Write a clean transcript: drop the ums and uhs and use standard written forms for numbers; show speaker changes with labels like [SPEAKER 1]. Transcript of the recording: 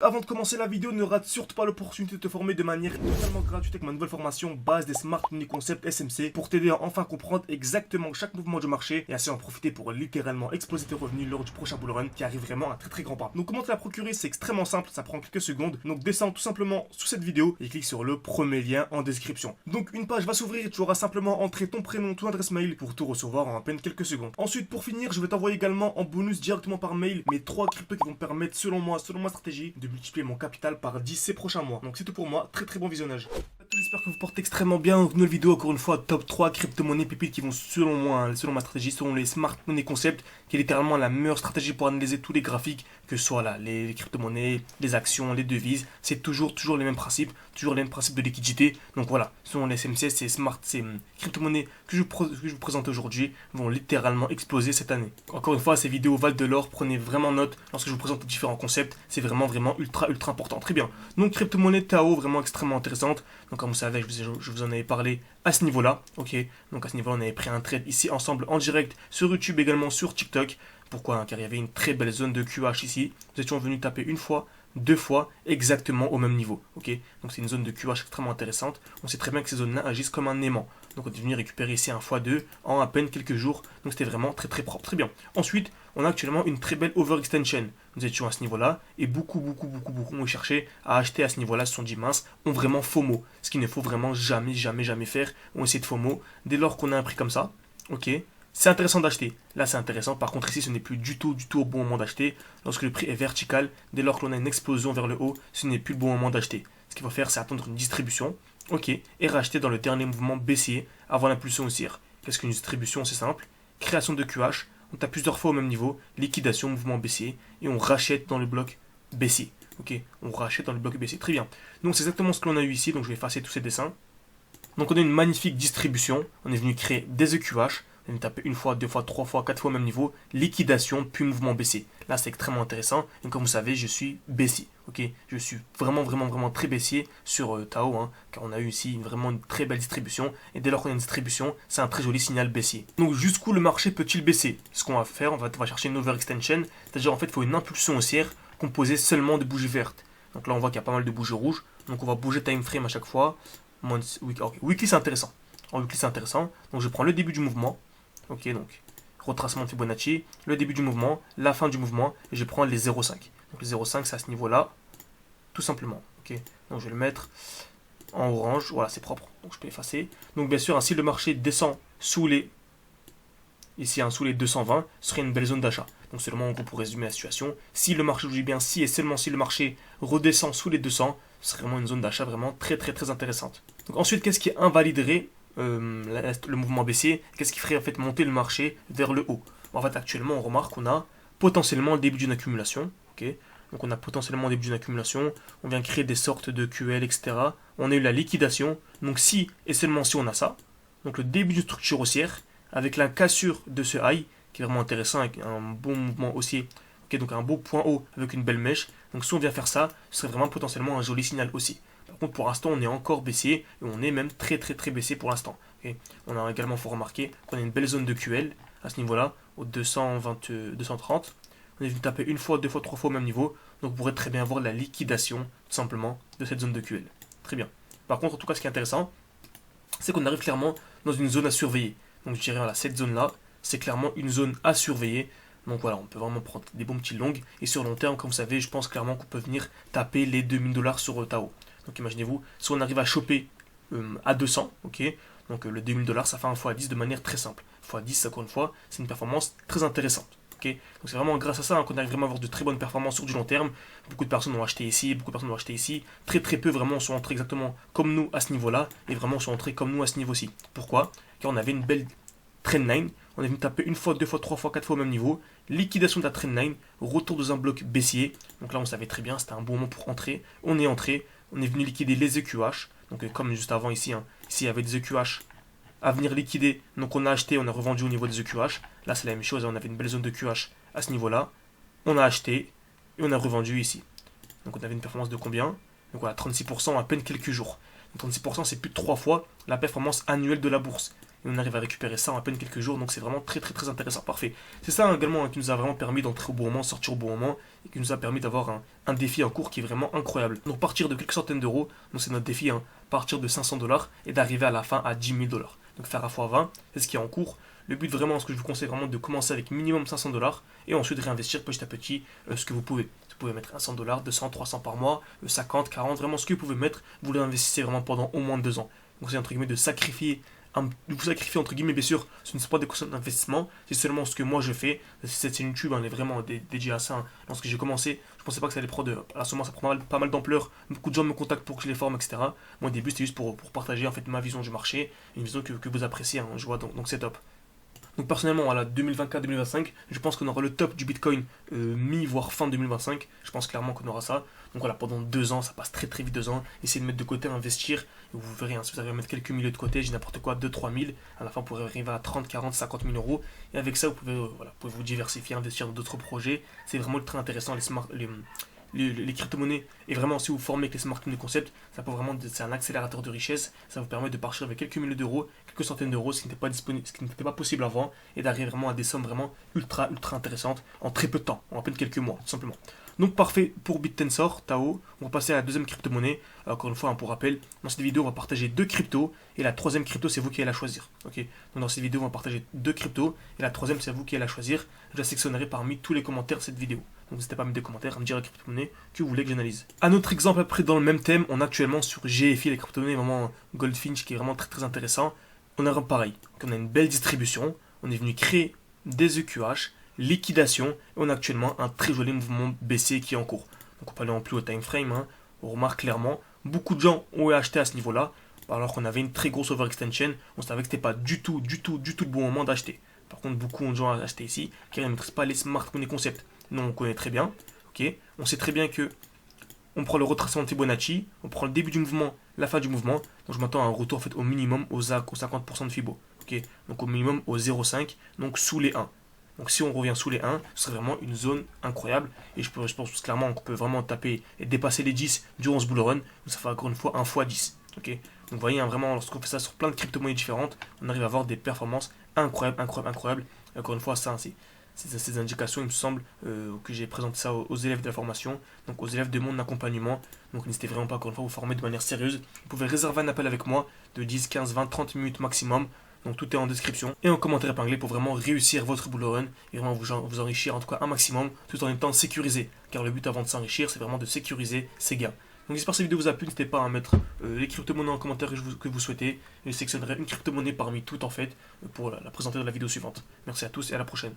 [SPEAKER 1] avant de commencer la vidéo, ne rate surtout pas l'opportunité de te former de manière totalement gratuite avec ma nouvelle formation base des Smart Money Concept SMC pour t'aider à enfin comprendre exactement chaque mouvement du marché et ainsi en profiter pour littéralement exploser tes revenus lors du prochain bull run qui arrive vraiment à très grand pas. Donc comment te la procurer, c'est extrêmement simple, ça prend quelques secondes. Donc descends tout simplement sous cette vidéo et clique sur le premier lien en description. Donc une page va s'ouvrir et tu auras simplement entré ton prénom, ton adresse mail pour tout recevoir en à peine quelques secondes. Ensuite pour finir, je vais t'envoyer également en bonus directement par mail mes 3 cryptos qui vont me permettre selon moi, selon ma stratégie, de multiplier mon capital par 10 ces prochains mois. Donc c'est tout pour moi, très bon visionnage. J'espère que vous portez extrêmement bien. Donc, nouvelle vidéo, encore une fois, top 3 crypto-monnaies pépites qui vont selon moi, selon ma stratégie, selon les Smart Money Concept, qui est littéralement la meilleure stratégie pour analyser tous les graphiques, que ce soit là, les crypto-monnaies, les actions, les devises. C'est toujours les mêmes principes, toujours les mêmes principes de liquidité. Donc voilà, selon les SMC, ces crypto-monnaies que je vous présente aujourd'hui vont littéralement exploser cette année. Encore une fois, ces vidéos valent de l'or. Prenez vraiment note lorsque je vous présente les différents concepts. C'est vraiment ultra important. Très bien. Donc crypto-monnaie Tao, vraiment extrêmement intéressante. Donc comme vous savez, je vous en avais parlé à ce niveau-là. Ok. Donc à ce niveau-là, on avait pris un trade ici ensemble en direct sur YouTube, également sur TikTok. Pourquoi? Car il y avait une très belle zone de QH ici. Nous étions venus taper une fois, deux fois, exactement au même niveau. Ok. Donc c'est une zone de QH extrêmement intéressante. On sait très bien que ces zones-là agissent comme un aimant. Donc on est venu récupérer ici un x2 en à peine quelques jours. Donc c'était vraiment très propre. Très bien. Ensuite, on a actuellement une très belle overextension. Nous étions à ce niveau-là et beaucoup ont cherché à acheter à ce niveau-là, se sont dit mince, ont vraiment FOMO. Ce qu'il ne faut vraiment jamais faire. On essaie de FOMO. Dès lors qu'on a un prix comme ça, ok, c'est intéressant d'acheter. Là, c'est intéressant. Par contre, ici, ce n'est plus du tout au bon moment d'acheter. Lorsque le prix est vertical, dès lors qu'on a une explosion vers le haut, ce n'est plus le bon moment d'acheter. Ce qu'il faut faire, c'est attendre une distribution, ok, et racheter dans le dernier mouvement baissier avant l'impulsion haussière. Qu'est-ce qu'une distribution? C'est simple. Création de QH. On tape plusieurs fois au même niveau, liquidation, mouvement baissier, et on rachète dans le bloc baissier. Ok, on rachète dans le bloc baissier. Très bien. Donc c'est exactement ce que l'on a eu ici, donc je vais effacer tous ces dessins. Donc on a une magnifique distribution, on est venu créer des EQH, on est venu taper une fois, deux fois, trois fois, quatre fois au même niveau, liquidation, puis mouvement baissier. Là c'est extrêmement intéressant, et comme vous savez, je suis baissier. Ok, je suis vraiment très baissier sur Tao, hein, car on a eu ici vraiment une très belle distribution, et dès lors qu'on a une distribution, c'est un très joli signal baissier. Donc jusqu'où le marché peut-il baisser? Ce qu'on va faire, on va chercher une overextension, c'est-à-dire en fait il faut une impulsion haussière composée seulement de bougies vertes. Donc là on voit qu'il y a pas mal de bougies rouges, donc on va bouger time frame à chaque fois. Weekly c'est intéressant. En weekly c'est intéressant, donc je prends le début du mouvement, ok, donc retracement de Fibonacci, le début du mouvement, la fin du mouvement, et je prends les 0,5. Donc les 0,5 c'est à ce niveau-là, tout simplement. Ok, donc je vais le mettre en orange, voilà c'est propre, donc je peux effacer. Donc bien sûr, si le marché descend sous les, ici sous les 220, ce serait une belle zone d'achat. Donc c'est le moment pour résumer la situation. Si le marché, je dis bien si et seulement si le marché redescend sous les 200, ce serait vraiment une zone d'achat vraiment très intéressante. Donc ensuite, qu'est-ce qui invaliderait le mouvement baissier? Qu'est-ce qui ferait en fait monter le marché vers le haut? En fait, actuellement, on remarque qu'on a potentiellement le début d'une accumulation. Okay, donc on a potentiellement le début d'une accumulation. On vient créer des sortes de QL, etc. On a eu la liquidation. Donc si et seulement si on a ça, donc le début d'une structure haussière avec la cassure de ce high qui est vraiment intéressant avec un bon mouvement haussier. Ok, donc un beau point haut avec une belle mèche. Donc si on vient faire ça, ce serait vraiment potentiellement un joli signal aussi. Par contre, pour l'instant, on est encore baissier et on est même très baissier pour l'instant. Okay. On a également, faut remarquer qu'on a une belle zone de QL à ce niveau-là, au 220, 230. On est venu taper une fois, deux fois, trois fois au même niveau. Donc vous pourrez très bien voir la liquidation, tout simplement, de cette zone de QL. Très bien. Par contre, en tout cas, ce qui est intéressant, c'est qu'on arrive clairement dans une zone à surveiller. Donc je dirais, voilà, cette zone-là, c'est clairement une zone à surveiller. Donc voilà, on peut vraiment prendre des bons petits longs. Et sur long terme, comme vous savez, je pense clairement qu'on peut venir taper les 2000$ sur Tao. Donc imaginez-vous, si on arrive à choper à 200, ok, donc le 2000$, ça fait un x10 de manière très simple. x10, encore une fois, c'est une performance très intéressante. Okay, donc c'est vraiment grâce à ça qu'on arrive vraiment à avoir de très bonnes performances sur du long terme. Beaucoup de personnes ont acheté ici, beaucoup de personnes ont acheté ici. Très peu vraiment sont entrés exactement comme nous à ce niveau-là. Et vraiment sont entrés comme nous à ce niveau-ci. Pourquoi? Car on avait une belle trendline. On est venu taper une fois, deux fois, trois fois, quatre fois au même niveau. Liquidation de la trendline, retour dans un bloc baissier. Donc là on savait très bien, c'était un bon moment pour entrer. On est entré, on est venu liquider les EQH. Donc comme juste avant ici, ici il y avait des EQH à venir liquider. Donc on a acheté, on a revendu au niveau des EQH. Là c'est la même chose, on avait une belle zone de QH à ce niveau-là. On a acheté et on a revendu ici. Donc on avait une performance de combien? Donc voilà, 36% en à peine quelques jours. Donc 36% c'est plus de 3 fois la performance annuelle de la bourse. et on arrive à récupérer ça en à peine quelques jours, donc c'est vraiment très très très intéressant, parfait. C'est ça également qui nous a vraiment permis d'entrer au bon moment, sortir au bon moment, et qui nous a permis d'avoir un défi en cours qui est vraiment incroyable. Donc partir de quelques centaines d'euros, donc c'est notre défi, partir de 500 dollars et d'arriver à la fin à 10 000 dollars. Donc faire à fois 20, c'est ce qui est en cours. Le but vraiment, ce que je vous conseille vraiment de commencer avec minimum 500 dollars et ensuite réinvestir petit à petit ce que vous pouvez. Vous pouvez mettre 100 dollars, 200, 300 par mois, 50, 40, vraiment ce que vous pouvez mettre, vous l'investissez vraiment pendant au moins 2 ans. Donc c'est entre guillemets de sacrifier, vous sacrifiez entre guillemets bien sûr, ce ne sont pas des concepts d'investissement, c'est seulement ce que moi je fais. Cette chaîne YouTube elle est vraiment dédiée à ça. Lorsque j'ai commencé, je pensais pas que ça allait prendre, à ce moment ça prend pas mal d'ampleur, beaucoup de gens me contactent pour que je les forme, etc. Moi au début c'était juste pour partager en fait ma vision du marché, une vision que vous appréciez, je vois, donc c'est top. Donc personnellement, voilà, 2024-2025, je pense qu'on aura le top du Bitcoin voire fin 2025. Je pense clairement qu'on aura ça. Donc voilà, pendant 2 ans, ça passe très très vite 2 ans. Essayez de mettre de côté, investir. Et vous verrez, si vous arrivez à mettre quelques milliers de côté, j'ai n'importe quoi, 2-3 000. À la fin, vous pourrez arriver à 30, 40, 50 000 euros. Et avec ça, vous pouvez, voilà, vous pouvez vous diversifier, investir dans d'autres projets. C'est vraiment très intéressant, les crypto-monnaies. Et vraiment, si vous formez avec les smart money concepts, ça peut vraiment, c'est un accélérateur de richesse. Ça vous permet de partir avec quelques milliers d'euros, quelques centaines d'euros, ce qui n'était pas disponible, ce qui n'était pas possible avant, et d'arriver vraiment à des sommes vraiment ultra intéressantes en très peu de temps, en à peine quelques mois, tout simplement. Donc parfait pour BitTensor, Tao. On va passer à la deuxième crypto-monnaie. Encore une fois, pour rappel, dans cette vidéo, on va partager 2 cryptos. Et la troisième crypto, c'est vous qui allez la choisir. Ok. Donc dans cette vidéo, on va partager 2 cryptos. Et la troisième, c'est vous qui allez la choisir. Je la sectionnerai parmi tous les commentaires de cette vidéo. Donc n'hésitez pas à mettre des commentaires, à me dire la crypto-monnaie que vous voulez que j'analyse. Un autre exemple après dans le même thème, on a actuellement sur GFI, les crypto-monnaies, vraiment Goldfinch, qui est vraiment très très intéressant. On a pareil. On a une belle distribution. On est venu créer des EQH. Liquidation, et on a actuellement un très joli mouvement baissier qui est en cours. Donc on peut aller en plus au time frame, on remarque clairement, beaucoup de gens ont acheté à ce niveau-là, alors qu'on avait une très grosse overextension, on savait que c'était pas du tout le bon moment d'acheter. Par contre, beaucoup de gens ont acheté ici, car ils ne maîtrisent pas les smart money concepts. Nous, on connaît très bien, ok. On sait très bien que on prend le retracement de Fibonacci, on prend le début du mouvement, la fin du mouvement, donc je m'attends à un retour en fait, au minimum aux 50% de Fibo, ok. Donc au minimum au 0,5, donc sous les 1. Donc si on revient sous les 1, ce serait vraiment une zone incroyable. Et je pense clairement qu'on peut vraiment taper et dépasser les 10 durant ce bull run. Donc ça fait encore une fois 1 x 10. Ok. Donc vous voyez, vraiment, lorsqu'on fait ça sur plein de crypto-monnaies différentes, on arrive à avoir des performances incroyables. Et encore une fois, ça, c'est ces indications, il me semble, que j'ai présenté ça aux élèves de la formation, donc aux élèves de mon accompagnement. Donc n'hésitez vraiment pas, encore une fois, à vous former de manière sérieuse. Vous pouvez réserver un appel avec moi de 10, 15, 20, 30 minutes maximum. Donc tout est en description et en commentaire épinglé pour vraiment réussir votre bull run et vraiment vous enrichir en tout cas un maximum tout en étant sécurisé. Car le but avant de s'enrichir, c'est vraiment de sécuriser ses gains. Donc j'espère que cette vidéo vous a plu, n'hésitez pas à mettre les crypto-monnaies en commentaire que vous souhaitez. Je sélectionnerai une crypto-monnaie parmi toutes en fait pour la présenter dans la vidéo suivante. Merci à tous et à la prochaine.